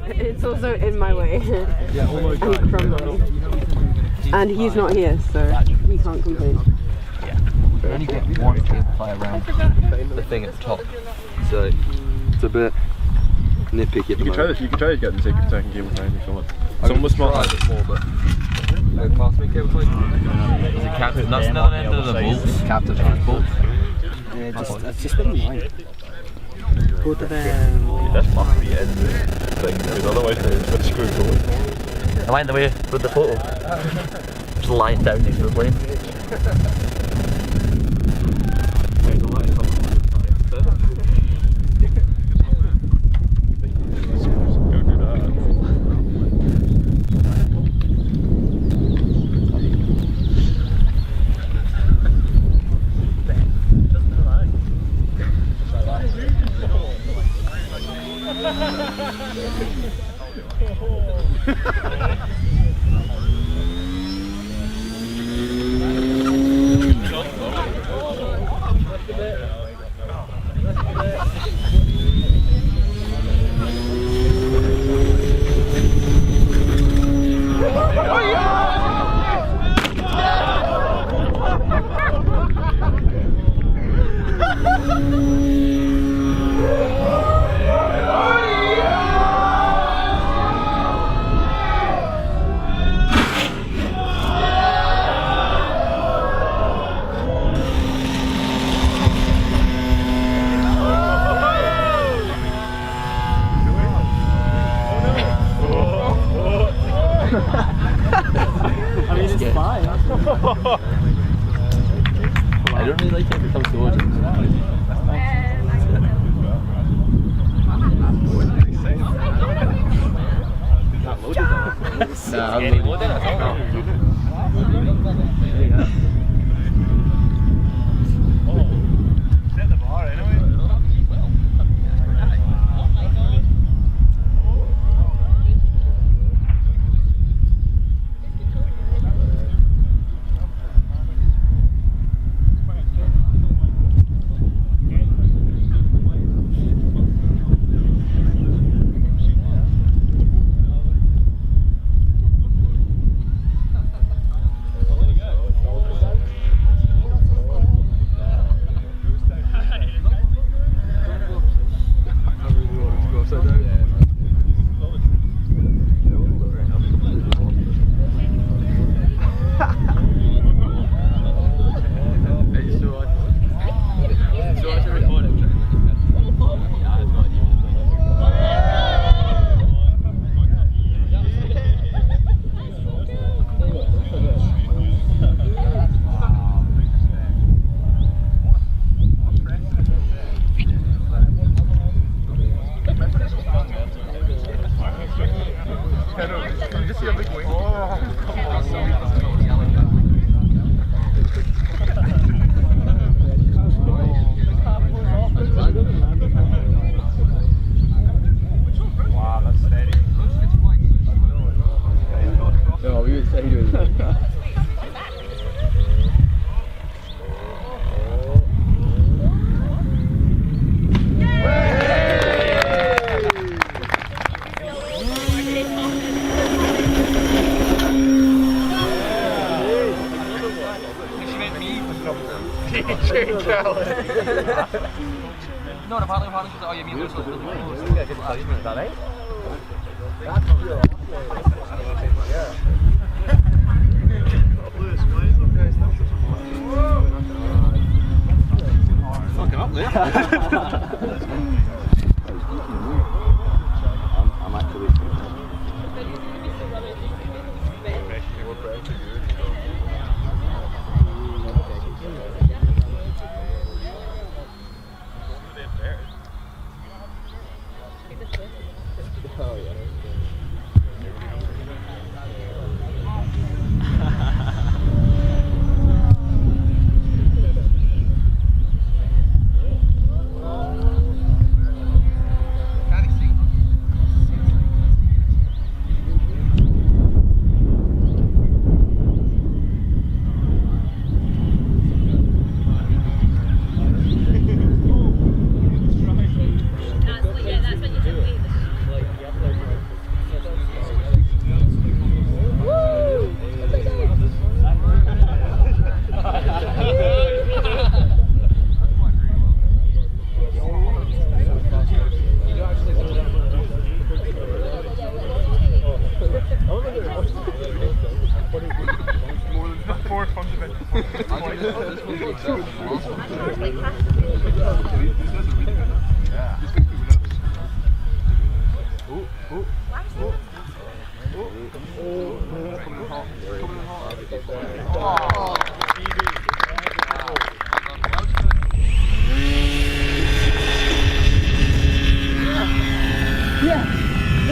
It's also in my way and crumbling. And he's not here, so he can't complain. Yeah. You only get one cable tie around the thing at the top, so it's a bit nitpicky at the moment. You can try to get the second cable tie if you want. Someone was smart. A bit more, but no pass me cable tie. Is it captain? That's another end of the bolts. Captain bolt. Yeah, just been mine. Go to the. That's fucking the end thing, because otherwise it's going to screw forward. Am I in the way with the photo? Just lying down next to the plane. I mean, it's fine. I don't really like it when it comes to audience. Nah, I'm loaded at all. Set the bar anyway. No, apparently says, oh, you mean there's really close. Yeah, good tell you, is that right? Fucking up there. I'm actually. Oh yeah. That's what you do. Look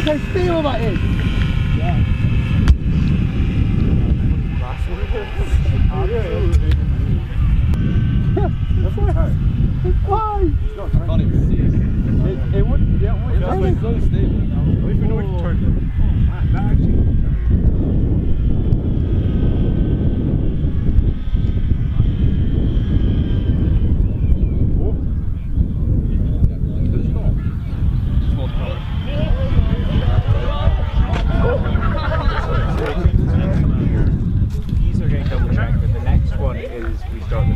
how stable that is! It wouldn't, yeah, it's so stable. At least we know we can turn it. That actually. These are getting double checked, but the next one is we start the